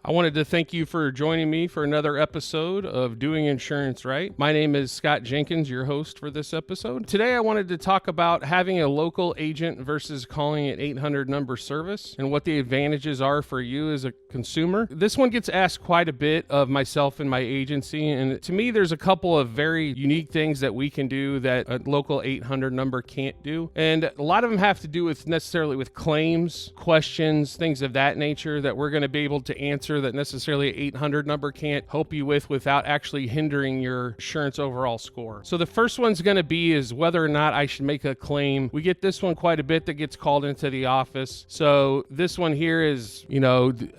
I wanted to thank you for joining me for another episode of Doing Insurance Right. My name is Scott Jenkins, your host for this episode. Today I wanted to talk about having a local agent versus calling an 800 number service and what the advantages are for you as a consumer. This one gets asked quite a bit of myself and my agency, and to me there's a couple of very unique things that we can do that a local 800 number can't do. And a lot of them have to do with necessarily with claims, questions, things of that nature that we're going to be able to answer that necessarily an 800 number can't help you with without actually hindering your insurance overall score. So the first one's going to be is whether or not I should make a claim. We get this one quite a bit that gets called into the office. So this one here is,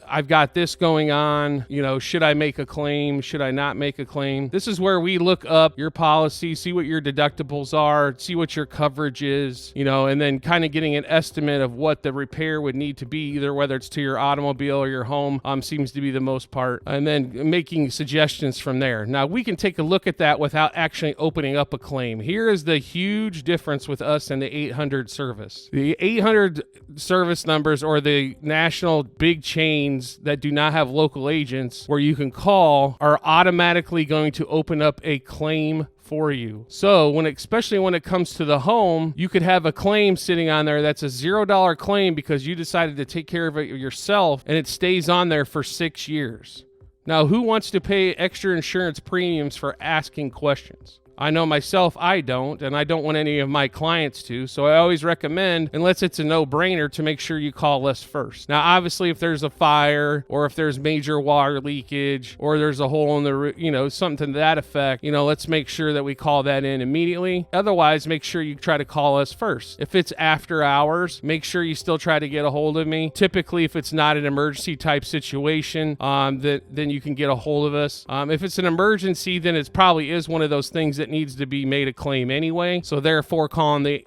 I've got this going on, should I make a claim? Should I not make a claim? This is where we look up your policy, see what your deductibles are, see what your coverage is, and then kind of getting an estimate of what the repair would need to be, either whether it's to your automobile or your home, seems to be the most part, and then making suggestions from there. Now, we can take a look at that without actually opening up a claim. Here is the huge difference with us and the 800 service. The 800 service numbers, or the national big chains that do not have local agents where you can call, are automatically going to open up a claim for you. So especially when it comes to the home, you could have a claim sitting on there that's a $0 claim because you decided to take care of it yourself, and it stays on there for 6 years. Now, who wants to pay extra insurance premiums for asking questions? I know myself, I don't, and I don't want any of my clients to, so I always recommend, unless it's a no-brainer, to make sure you call us first. Now, obviously, if there's a fire, or if there's major water leakage, or there's a hole in the roof, something to that effect, let's make sure that we call that in immediately. Otherwise, make sure you try to call us first. If it's after hours, make sure you still try to get a hold of me. Typically, if it's not an emergency type situation, then you can get a hold of us. If it's an emergency, then it probably is one of those things that needs to be made a claim anyway. So therefore, calling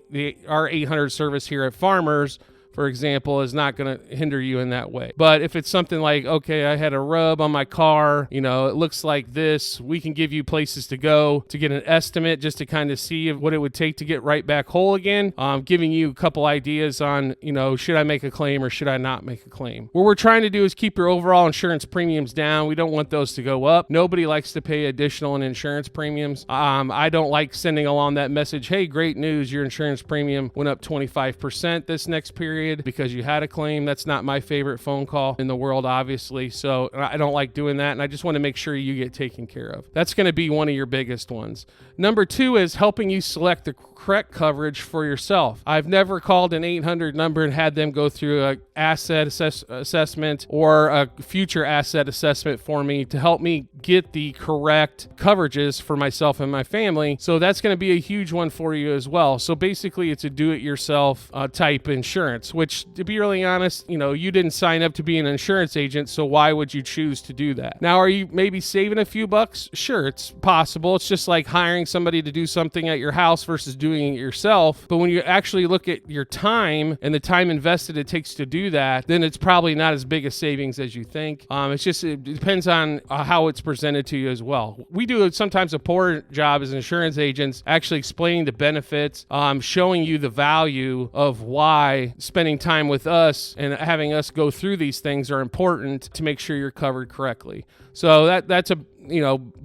our 800 service here at Farmers, for example, is not going to hinder you in that way. But if it's something like, okay, I had a rub on my car, it looks like this, we can give you places to go to get an estimate just to kind of see what it would take to get right back whole again. Giving you a couple ideas on, should I make a claim or should I not make a claim? What we're trying to do is keep your overall insurance premiums down. We don't want those to go up. Nobody likes to pay additional in insurance premiums. I don't like sending along that message, hey, great news, your insurance premium went up 25% this next period because you had a claim. That's not my favorite phone call in the world, obviously. So I don't like doing that, and I just want to make sure you get taken care of. That's going to be one of your biggest ones. Number two is helping you select the correct coverage for yourself. I've never called an 800 number and had them go through an asset assessment or a future asset assessment for me to help me get the correct coverages for myself and my family. So that's going to be a huge one for you as well. So basically, it's a do-it-yourself type insurance, which, to be really honest, you didn't sign up to be an insurance agent, so why would you choose to do that? Now, are you maybe saving a few bucks? Sure, it's possible. It's just like hiring somebody to do something at your house versus doing it yourself. But when you actually look at your time and the time invested it takes to do that, then it's probably not as big a savings as you think. It depends on how it's presented to you as well. We do sometimes a poor job as insurance agents actually explaining the benefits, showing you the value of why spending time with us and having us go through these things are important to make sure you're covered correctly. So that's a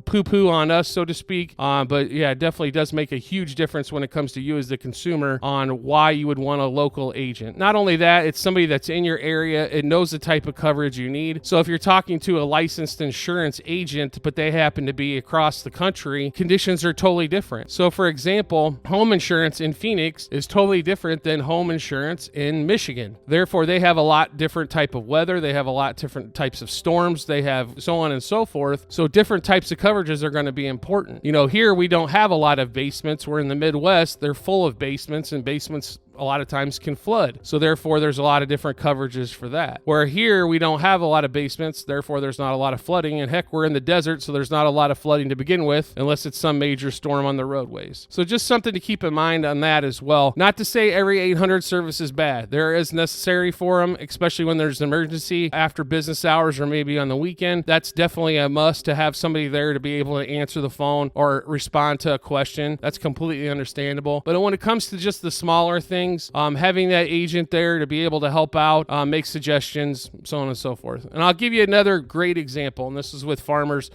poo-poo on us, so to speak. But yeah, it definitely does make a huge difference when it comes to you as the consumer on why you would want a local agent. Not only that, it's somebody that's in your area. It knows the type of coverage you need. So if you're talking to a licensed insurance agent, but they happen to be across the country, conditions are totally different. So for example, home insurance in Phoenix is totally different than home insurance in Michigan. Therefore, they have a lot different type of weather. They have a lot different types of storms. They have so on and so forth. So different types of coverages are going to be important. Here we don't have a lot of basements. We're in the Midwest. They're full of basements, and basements a lot of times can flood. So therefore, there's a lot of different coverages for that. Where here, we don't have a lot of basements, therefore there's not a lot of flooding. And heck, we're in the desert, so there's not a lot of flooding to begin with, unless it's some major storm on the roadways. So just something to keep in mind on that as well. Not to say every 800 service is bad. There is necessary for them, especially when there's an emergency after business hours or maybe on the weekend. That's definitely a must to have somebody there to be able to answer the phone or respond to a question. That's completely understandable. But when it comes to just the smaller things, things. Having that agent there to be able to help out, make suggestions, so on and so forth. And I'll give you another great example, and this is with farmers.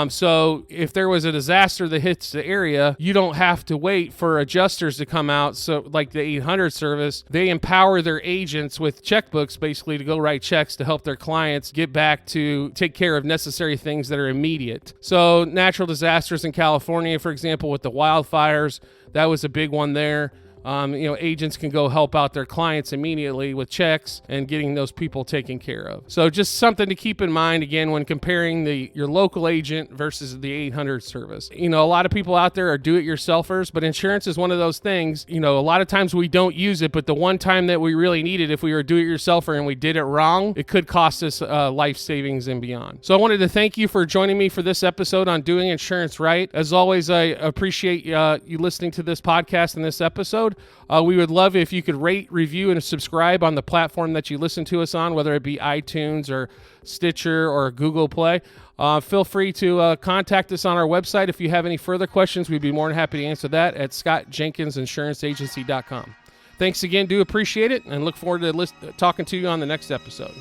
So if there was a disaster that hits the area, you don't have to wait for adjusters to come out. So like the 800 service, they empower their agents with checkbooks basically to go write checks to help their clients get back to take care of necessary things that are immediate. So natural disasters in California, for example, with the wildfires, that was a big one there. Agents can go help out their clients immediately with checks and getting those people taken care of. So just something to keep in mind, again, when comparing your local agent versus the 800 service. A lot of people out there are do-it-yourselfers, but insurance is one of those things. A lot of times we don't use it, but the one time that we really need it, if we were a do-it-yourselfer and we did it wrong, it could cost us life savings and beyond. So I wanted to thank you for joining me for this episode on Doing Insurance Right. As always, I appreciate you listening to this podcast and this episode. We would love if you could rate, review, and subscribe on the platform that you listen to us on, whether it be iTunes or Stitcher or Google Play. Feel free to contact us on our website. If you have any further questions, we'd be more than happy to answer that at scottjenkinsinsuranceagency.com. Thanks again. Do appreciate it and look forward to talking to you on the next episode.